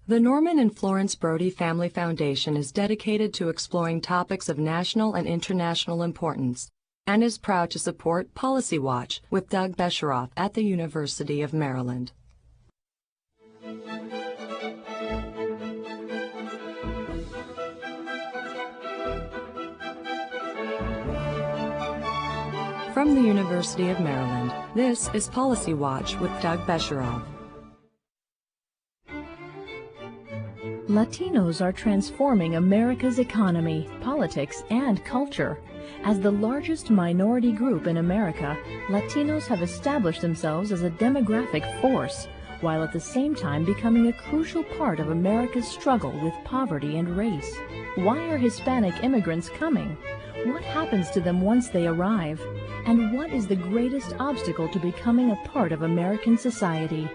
The Norman and Florence Brody Family Foundation is dedicated to exploring topics of national and international importance and is proud to support Policy Watch with Doug Besheroff at the University of Maryland. From the University of Maryland, this is Policy Watch with Doug Besheroff. Latinos are transforming America's economy, politics, and culture. As the largest minority group in America, Latinos have established themselves as a demographic force, while at the same time becoming a crucial part of America's struggle with poverty and race. Why are Hispanic immigrants coming? What happens to them once they arrive? And what is the greatest obstacle to becoming a part of American society?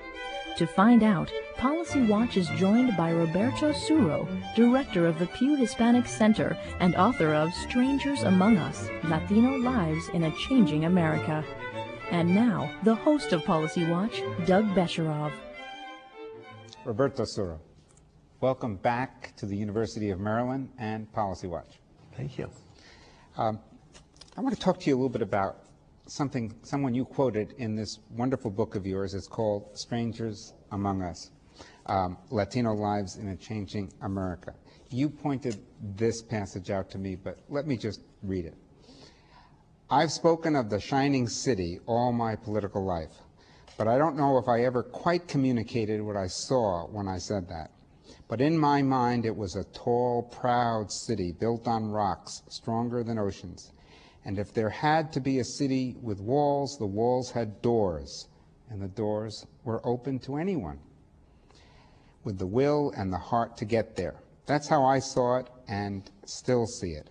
To find out, Policy Watch is joined by Roberto Suro, director of the Pew Hispanic Center and author of Strangers Among Us, Latino Lives in a Changing America. And now, the host of Policy Watch, Doug Besheroff. Roberto Suro, welcome back to the University of Maryland and Policy Watch. Thank you. I want to talk to you a little bit about someone you quoted in this wonderful book of yours. It's called Strangers Among Us, Latino Lives in a Changing America. You pointed this passage out to me, but let me just read it. I've spoken of the shining city all my political life, but I don't know if I ever quite communicated what I saw when I said that. But in my mind, it was a tall, proud city built on rocks, stronger than oceans. And if there had to be a city with walls, the walls had doors, and the doors were open to anyone with the will and the heart to get there. That's how I saw it and still see it.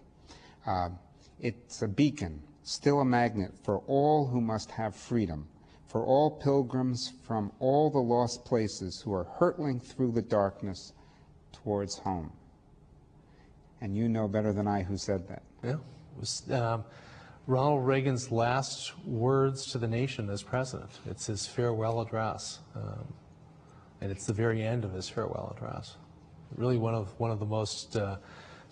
It's a beacon, still a magnet for all who must have freedom, for all pilgrims from all the lost places who are hurtling through the darkness towards home. And you know better than I who said that. Yeah, it was Ronald Reagan's last words to the nation as president. It's his farewell address, and it's the very end of his farewell address. Really one of the most sort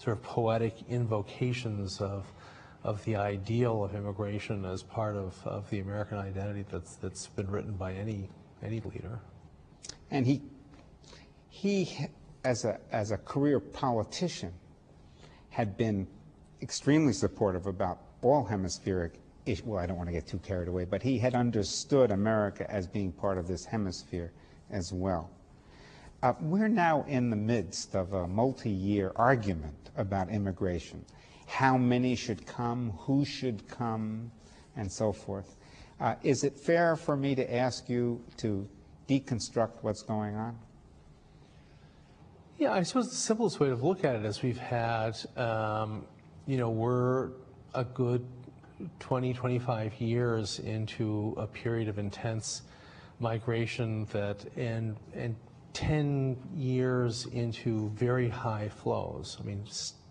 of poetic invocations of the ideal of immigration as part of the American identity that's been written by any leader. And he as a career politician had been extremely supportive about all hemispheric issues. Well, I don't want to get too carried away, but he had understood America as being part of this hemisphere as well. We're now in the midst of a multi-year argument about immigration. How many should come, who should come, and so forth. Is it fair for me to ask you to deconstruct what's going on? Yeah, I suppose the simplest way to look at it is we've had, we're a good 20, 25 years into a period of intense migration and 10 years into very high flows. I mean,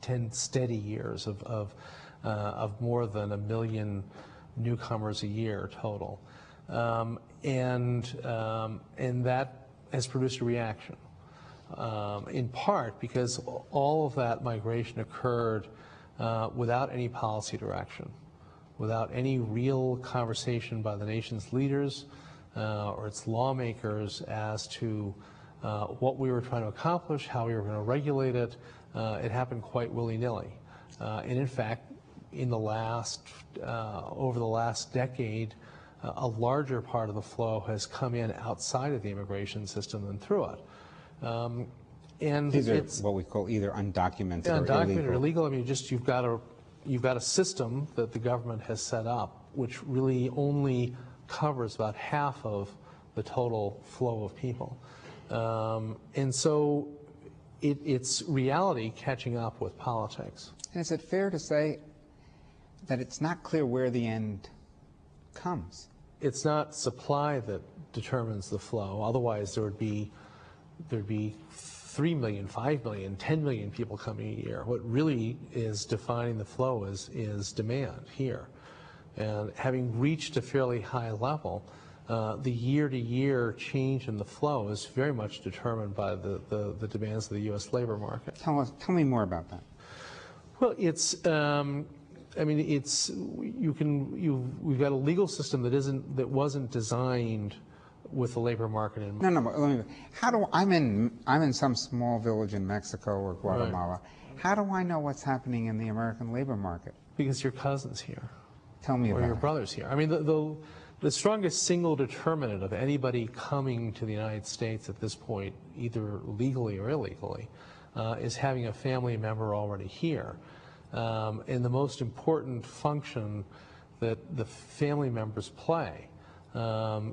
10 steady years of more than 1 million newcomers a year total. And that has produced a reaction. In part because all of that migration occurred without any policy direction, without any real conversation by the nation's leaders or its lawmakers as to what we were trying to accomplish, how we were going to regulate it. It happened quite willy-nilly. And in fact, in the over the last decade, a larger part of the flow has come in outside of the immigration system than through it. And these are it's what we call either undocumented, or illegal. illegal. I mean, you've got a system that the government has set up, which really only covers about half of the total flow of people, and so it's reality catching up with politics. And is it fair to say that it's not clear where the end comes? It's not supply that determines the flow. Otherwise, there'd be 3 million, 5 million, 10 million people coming a year. What really is defining the flow is demand here. And having reached a fairly high level, the year-to-year change in the flow is very much determined by the demands of the U.S. labor market. Tell me more about that. Well, it's, I mean, it's, we've got a legal system that wasn't designed with the labor market in mind. No. How do I'm in some small village in Mexico or Guatemala. Right. How do I know what's happening in the American labor market? Because your cousin's here. Tell me about it. Or your brother's here. I mean, the strongest single determinant of anybody coming to the United States at this point, either legally or illegally, is having a family member already here. And the most important function that the family members play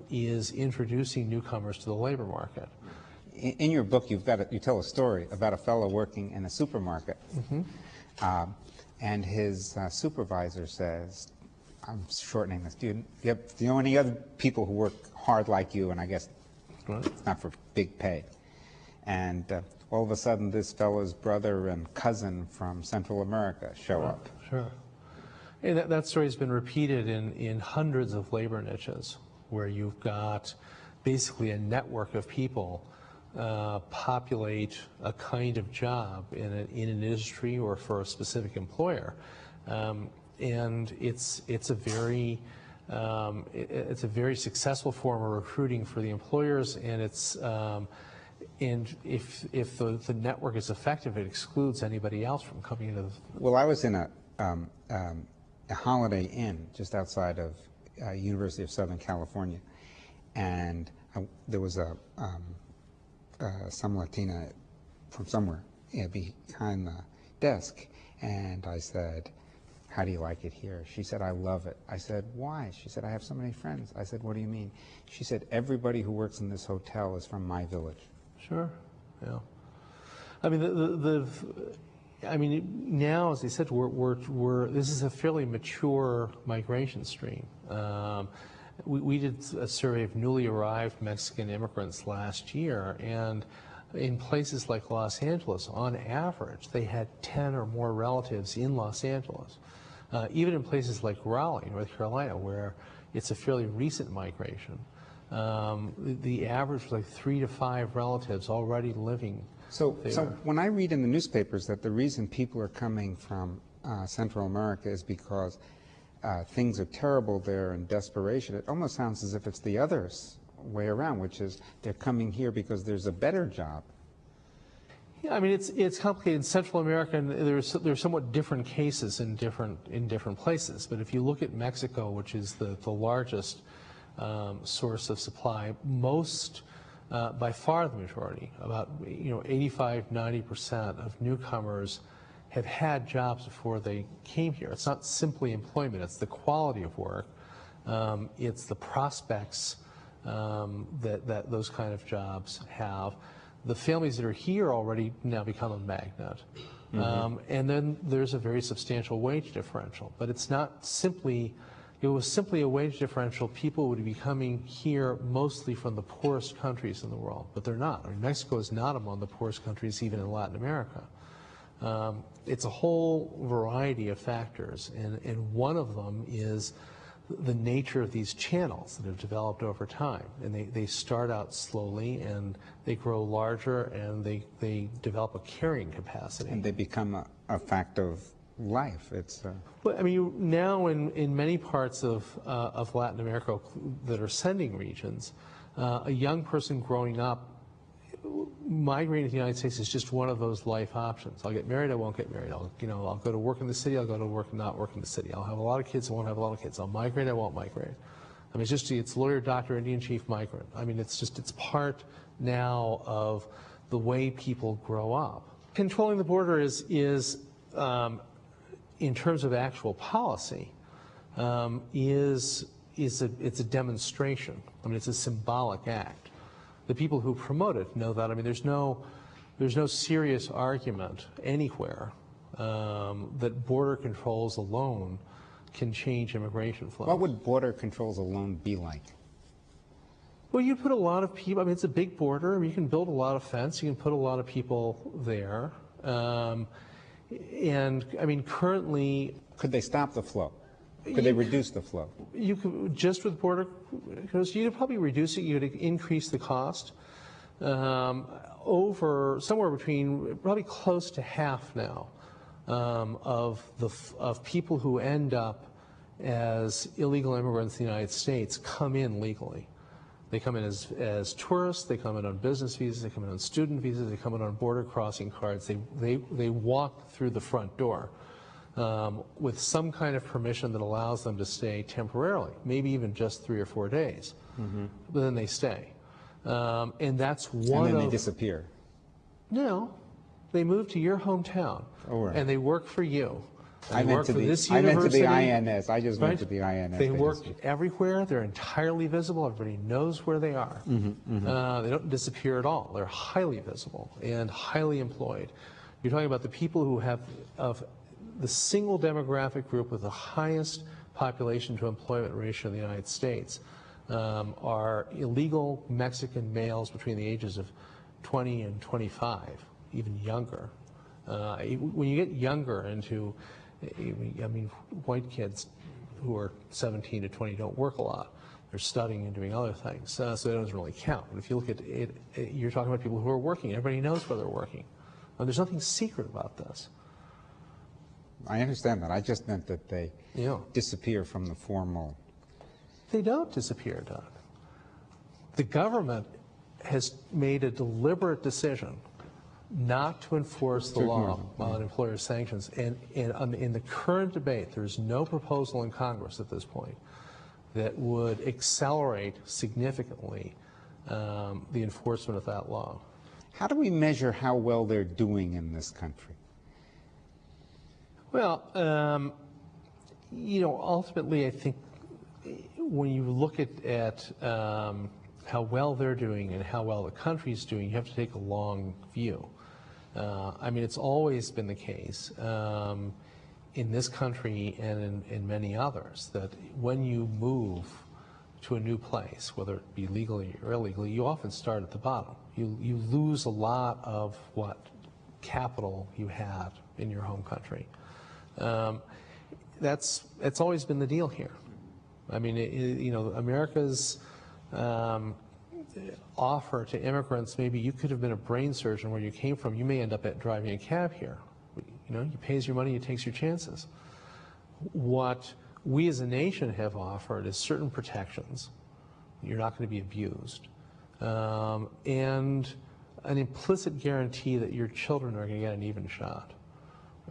is introducing newcomers to the labor market. In your book, you tell a story about a fellow working in a supermarket, and his supervisor says, I'm shortening this, do you know any other people who work hard like you, and I guess it's not for big pay? And all of a sudden, this fellow's brother and cousin from Central America show up. Sure. And that story has been repeated in hundreds of labor niches, where you've got basically a network of people populate a kind of job in an industry or for a specific employer, and it's a very successful form of recruiting for the employers, and it's and if the network is effective, it excludes anybody else from coming into the. Well, I was in a Holiday Inn just outside of University of Southern California, and there was some Latina from somewhere behind the desk, and I said, how do you like it here? She said, I love it. I said, why? She said, I have so many friends. I said, what do you mean? She said, everybody who works in this hotel is from my village. Sure, yeah. I mean, I mean, now, as I said, this is a fairly mature migration stream. We did a survey of newly arrived Mexican immigrants last year, and in places like Los Angeles, on average, they had 10 or more relatives in Los Angeles. Even in places like Raleigh, North Carolina, where it's a fairly recent migration, the average was like 3 to 5 relatives already living there. So when I read in the newspapers that the reason people are coming from Central America is because things are terrible there in desperation, it almost sounds as if it's the other way around, which is they're coming here because there's a better job. Yeah, I mean, it's complicated. In Central America, and there's somewhat different cases in different places. But if you look at Mexico, which is the largest source of supply, by far the majority, about 85–90% of newcomers have had jobs before they came here. It's not simply employment; it's the quality of work, it's the prospects that those kind of jobs have. The families that are here already now become a magnet. And then there's a very substantial wage differential. But it's not simply, if it was simply a wage differential, people would be coming here mostly from the poorest countries in the world. But they're not. I mean, Mexico is not among the poorest countries even in Latin America. It's a whole variety of factors. And one of them is the nature of these channels that have developed over time. And they start out slowly, and they grow larger, and they develop a carrying capacity. And they become a fact of life. Well, I mean, now in many parts of Latin America that are sending regions, a young person growing up, migrating to the United States is just one of those life options. I'll get married, I won't get married. I'll go to work in the city, I'll go to work not work in the city. I'll have a lot of kids, I won't have a lot of kids. I'll migrate, I won't migrate. I mean, it's lawyer, doctor, Indian chief, migrant. I mean, it's part now of the way people grow up. Controlling the border is in terms of actual policy, it's a demonstration. I mean, it's a symbolic act. The people who promote it know that. I mean, there's no serious argument anywhere that border controls alone can change immigration flows. What would border controls alone be like? Well, you put a lot of people. I mean, it's a big border. You can build a lot of fence. You can put a lot of people there. And I mean, currently, could they stop the flow? Could they reduce the flow? You could, just with border, because you could probably reduce it, you could increase the cost over somewhere between, probably close to half now of people who end up as illegal immigrants in the United States come in legally. They come in as tourists, they come in on business visas, they come in on student visas, they come in on border crossing cards, they walk through the front door with some kind of permission that allows them to stay temporarily, maybe even just 3 or 4 days, but then they stay. And that's one And then they disappear. No, they move to your hometown, right. and they work for you. I meant to be INS. I just meant to be INS. They work everywhere. They're entirely visible. Everybody knows where they are. They don't disappear at all. They're highly visible and highly employed. You're talking about the people who have of the single demographic group with the highest population to employment ratio in the United States are illegal Mexican males between the ages of 20 and 25, even younger. When you get younger into, I mean, white kids who are 17 to 20 don't work a lot. They're studying and doing other things, so that doesn't really count. But if you look at it, you're talking about people who are working. Everybody knows where they're working. There's nothing secret about this. I understand that. I just meant that they disappear from the formal. They don't disappear, Doug. The government has made a deliberate decision not to enforce the law on employer sanctions. And in the current debate, there's no proposal in Congress at this point that would accelerate significantly the enforcement of that law. How do we measure how well they're doing in this country? Well, ultimately, I think when you look at how well they're doing and how well the country's doing, you have to take a long view. I mean, it's always been the case in this country and in many others that when you move to a new place, whether it be legally or illegally, you often start at the bottom. You lose a lot of what capital you had in your home country. That's always been the deal here. I mean, America's offer to immigrants, maybe you could have been a brain surgeon where you came from, you may end up driving a cab here. He pays your money, he takes your chances. What we as a nation have offered is certain protections. You're not going to be abused. And an implicit guarantee that your children are going to get an even shot.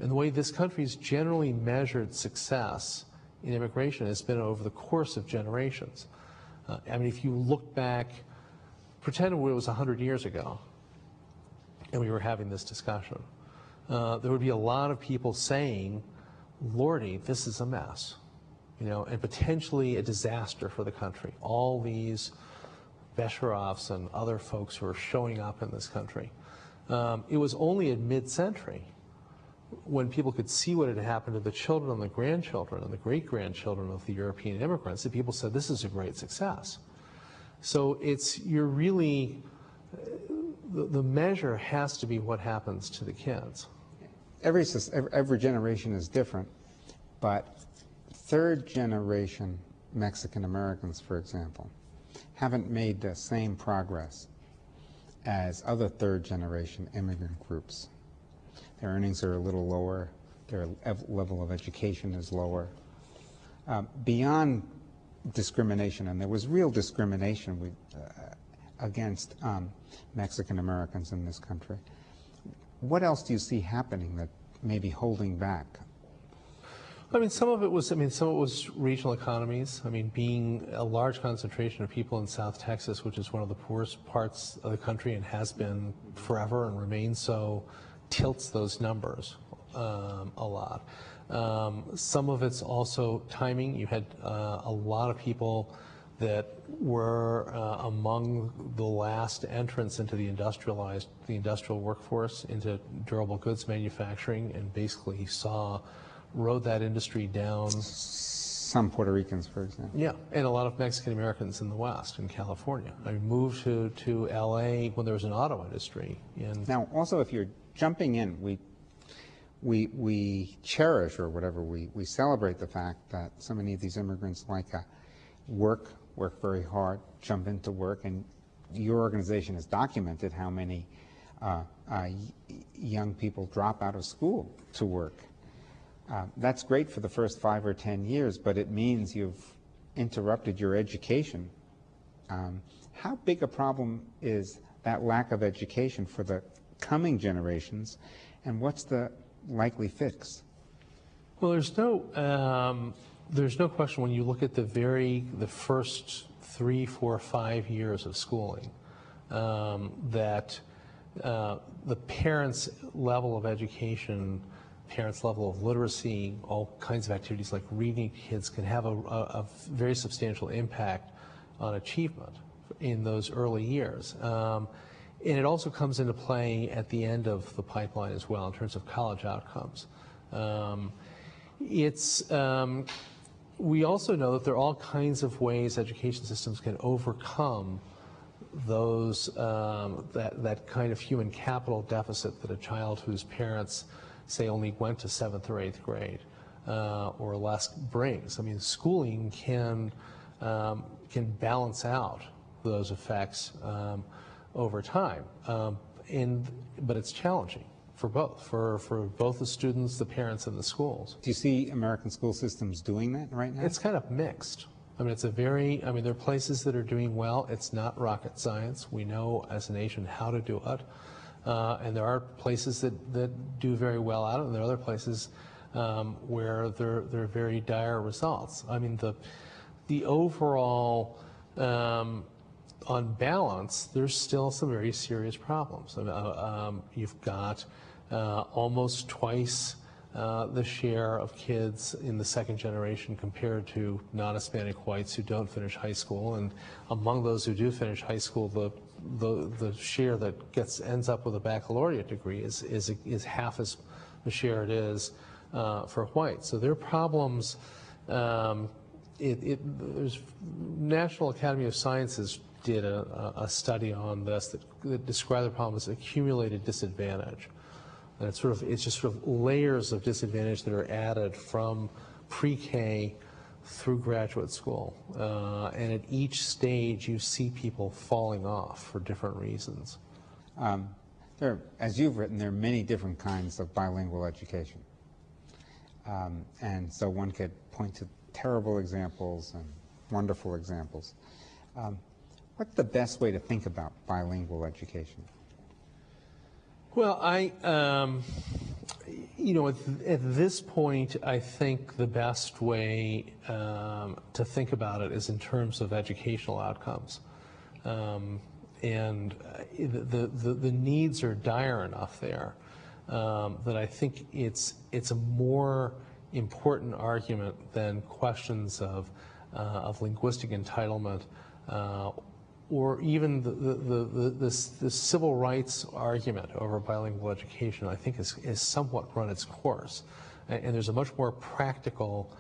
And the way this country's generally measured success in immigration has been over the course of generations. I mean, if you look back, pretend it was 100 years ago, and we were having this discussion, there would be a lot of people saying, Lordy, this is a mess, and potentially a disaster for the country. All these Besherovs and other folks who are showing up in this country. It was only in mid-century when people could see what had happened to the children and the grandchildren and the great-grandchildren of the European immigrants that people said, this is a great success. So you're really, the measure has to be what happens to the kids. Every generation is different, but third-generation Mexican Americans, for example, haven't made the same progress as other third-generation immigrant groups. Their earnings are a little lower, their level of education is lower. Beyond discrimination, and there was real discrimination against Mexican Americans in this country, what else do you see happening that may be holding back? I mean, some of it was regional economies. I mean, being a large concentration of people in South Texas, which is one of the poorest parts of the country and has been forever and remains so, tilts those numbers a lot. Some of it's also timing. You had a lot of people that were among the last entrants into the industrial workforce, into durable goods manufacturing, and basically rode that industry down. Some Puerto Ricans, for example. Yeah, and a lot of Mexican Americans in the West, in California. I moved to LA when there was an auto industry. Now, also, if you're jumping in, we cherish, or whatever, we celebrate the fact that so many of these immigrants work very hard, jump into work, and your organization has documented how many young people drop out of school to work. That's great for the first 5 or 10 years, but it means you've interrupted your education. How big a problem is that lack of education for the coming generations, and what's the likely fix? Well, there's no question when you look at the first 3, 4, 5 years of schooling, that the parents' level of education, parents' level of literacy, all kinds of activities like reading to kids can have a very substantial impact on achievement in those early years. And it also comes into play at the end of the pipeline as well in terms of college outcomes. We also know that there are all kinds of ways education systems can overcome those that kind of human capital deficit that a child whose parents say only went to 7th or 8th grade or less brings. I mean, schooling can balance out those effects over time, but it's challenging for both the students, the parents, and the schools. Do you see American school systems doing that right now? It's kind of mixed. I mean, there are places that are doing well. It's not rocket science. We know as a nation how to do it. And there are places that do very well at it, and there are other places where there are very dire results. I mean, the overall, on balance, there's still some very serious problems. You've got almost twice the share of kids in the second generation compared to non-Hispanic whites who don't finish high school, and among those who do finish high school, the share that ends up with a baccalaureate degree is half as the share it is for whites. So there are problems. There's National Academy of Sciences did a study on this that described the problem as accumulated disadvantage. And it's just sort of layers of disadvantage that are added from pre-K through graduate school. And at each stage, you see people falling off for different reasons. As you've written, there are many different kinds of bilingual education. And so one could point to terrible examples and wonderful examples. What's the best way to think about bilingual education? Well, at this point, I think the best way to think about it is in terms of educational outcomes. And the needs are dire enough there that I think it's a more important argument than questions of linguistic entitlement or even the civil rights argument over bilingual education. I think is somewhat run its course, and there's a much more practical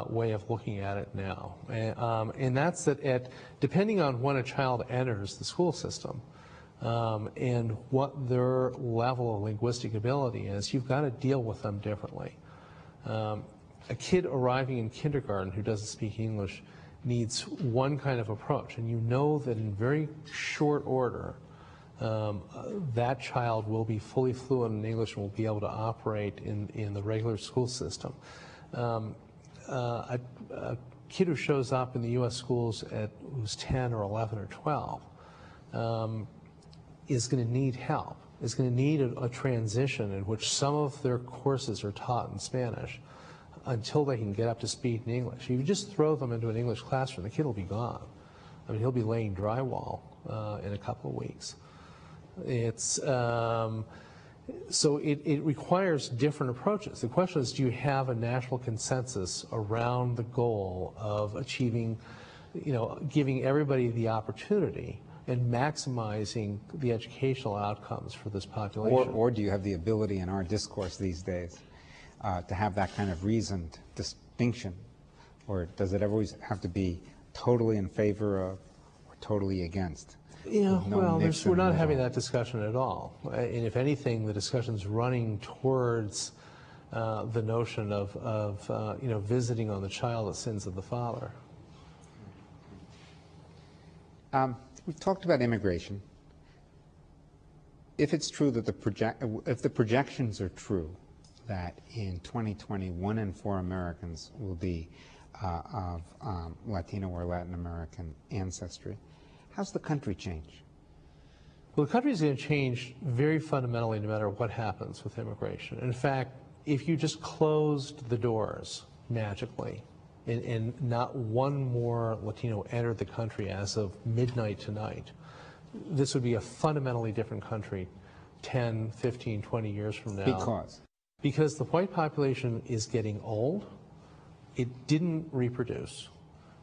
way of looking at it now, and that's that depending on when a child enters the school system and what their level of linguistic ability is, you've got to deal with them differently. A kid arriving in kindergarten who doesn't speak English needs one kind of approach, and you know that in very short order that child will be fully fluent in English and will be able to operate in the regular school system. A kid who shows up in the U.S. schools who's 10 or 11 or 12 is going to need help, is going to need a transition in which some of their courses are taught in Spanish until they can get up to speed in English. If you just throw them into an English classroom, the kid will be gone. I mean, he'll be laying drywall in a couple of weeks. So it requires different approaches. The question is, do you have a national consensus around the goal of achieving, giving everybody the opportunity and maximizing the educational outcomes for this population? Or do you have the ability in our discourse these days to have that kind of reasoned distinction? Or does it always have to be totally in favor of or totally against? Yeah, with no well, mix we're in the not having middle. that discussion at all. And if anything, the discussion's running towards the notion of you know, visiting on the child the sins of the father. We've talked about immigration. If it's true that if the projections are true, that in 2020, 1 in 4 Americans will be of Latino or Latin American ancestry, how's the country change? Well, the country is going to change very fundamentally no matter what happens with immigration. In fact, if you just closed the doors magically and not one more Latino entered the country as of midnight tonight, this would be a fundamentally different country 10, 15, 20 years from now. Because? Because the white population is getting old. It didn't reproduce.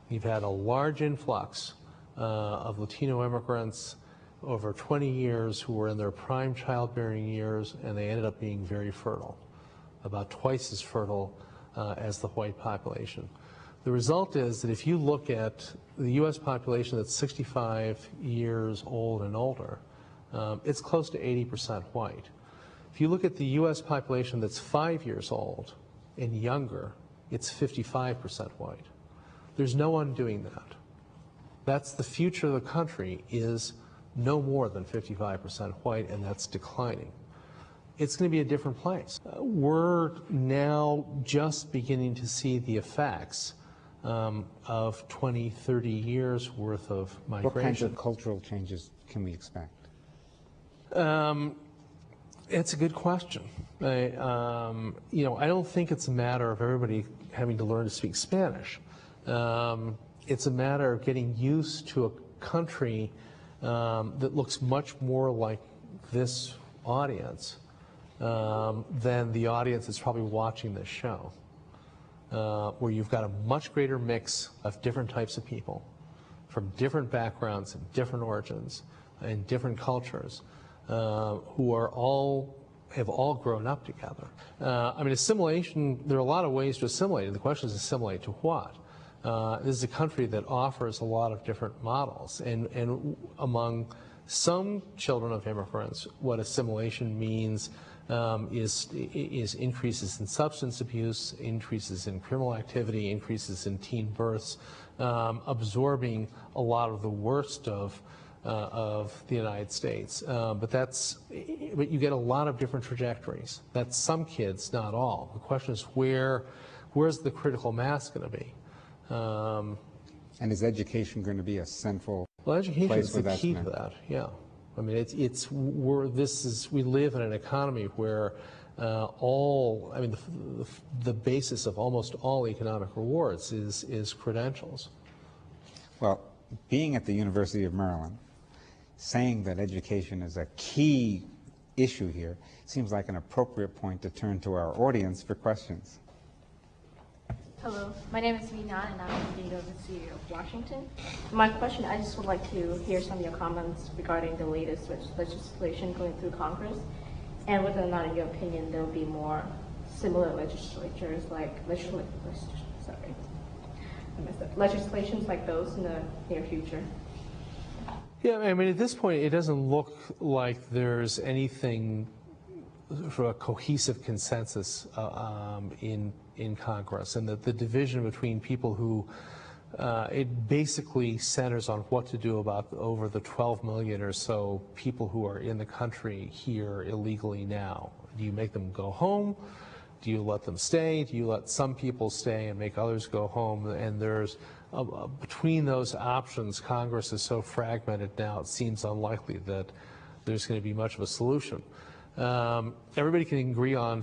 You've had a large influx of Latino immigrants over 20 years who were in their prime childbearing years, and they ended up being very fertile, about twice as fertile as the white population. The result is that if you look at the U.S. population that's 65 years old and older, it's close to 80% white. If you look at the U.S. population that's 5 years old and younger, it's 55% white. There's no undoing that. That's the future of the country, is no more than 55% white, and that's declining. It's going to be a different place. We're now just beginning to see the effects of 20, 30 years worth of migration. What kinds of cultural changes can we expect? It's a good question. You know, I don't think it's a matter of everybody having to learn to speak Spanish. It's a matter of getting used to a country that looks much more like this audience than the audience that's probably watching this show, where you've got a much greater mix of different types of people from different backgrounds and different origins and different cultures who have all grown up together. I mean, assimilation, there are a lot of ways to assimilate, and the question is assimilate to what? This is a country that offers a lot of different models, and among some children of immigrants, what assimilation means is increases in substance abuse, increases in criminal activity, increases in teen births, absorbing a lot of the worst of the United States. But you get a lot of different trajectories. That's some kids, not all. The question is where's the critical mass going to be? And is education going to be a central Well, education place is where the that's key to meant? that. Yeah, I mean, we live in an economy where the basis of almost all economic rewards is credentials. Well, being at the University of Maryland, saying that education is a key issue here seems like an appropriate point to turn to our audience for questions. Hello, my name is Mina, and I'm from the University of Washington. My question, I just would like to hear some of your comments regarding the latest legislation going through Congress, and whether or not, in your opinion, there will be more similar legislatures like legislations like those in the near future. Yeah, I mean, at this point, it doesn't look like there's anything for a cohesive consensus in Congress, and that the division between people who it basically centers on what to do about over the 12 million or so people who are in the country here illegally now. Do you make them go home? Do you let them stay? Do you let some people stay and make others go home? And there's between those options, Congress is so fragmented now, it seems unlikely that there's going to be much of a solution. Everybody can agree on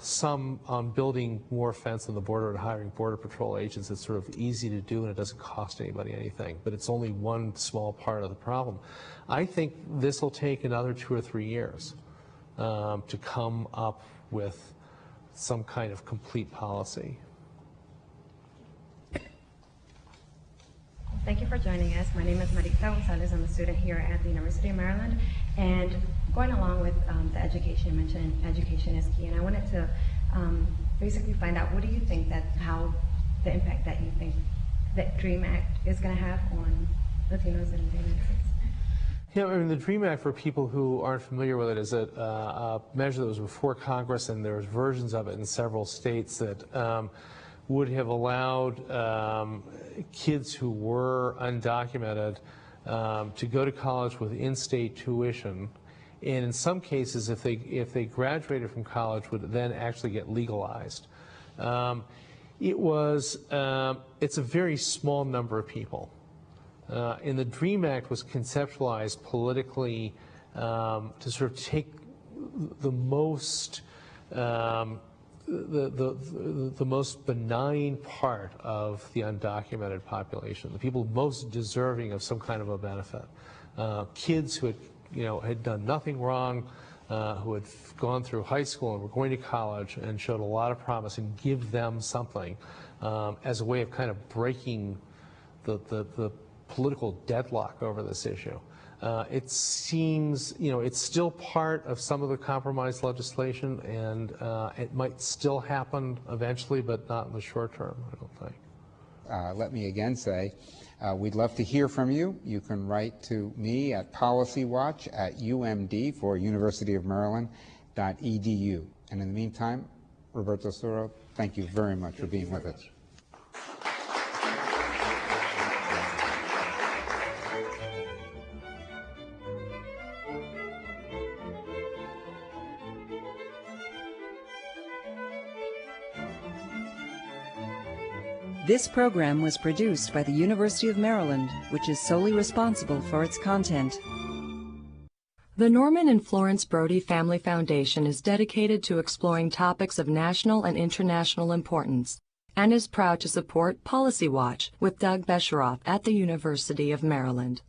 building more fence on the border and hiring Border Patrol agents. It's sort of easy to do and it doesn't cost anybody anything, but it's only one small part of the problem. I think this will take another 2 or 3 years to come up with some kind of complete policy. Thank you for joining us. My name is Marita Gonzalez. I'm a student here at the University of Maryland. And going along with the education, you mentioned education is key. And I wanted to basically find out, what do you think how the impact that you think that DREAM Act is going to have on Latinos in the United States? Yeah, I mean, the DREAM Act, for people who aren't familiar with it, is a measure that was before Congress, and there's versions of it in several states that would have allowed kids who were undocumented to go to college with in-state tuition, and in some cases, if they graduated from college, would then actually get legalized. It's a very small number of people. And the DREAM Act was conceptualized politically to sort of take the most the most benign part of the undocumented population, the people most deserving of some kind of a benefit, kids who had done nothing wrong, who had gone through high school and were going to college and showed a lot of promise, and give them something as a way of kind of breaking the political deadlock over this issue. It seems, it's still part of some of the compromise legislation, and it might still happen eventually, but not in the short term, I don't think. Let me again say, we'd love to hear from you. You can write to me at policywatch@umd for University of Maryland.edu. And in the meantime, Roberto Suro, thank you very much for being with us. This program was produced by the University of Maryland, which is solely responsible for its content. The Norman and Florence Brody Family Foundation is dedicated to exploring topics of national and international importance, and is proud to support Policy Watch with Doug Besheroff at the University of Maryland.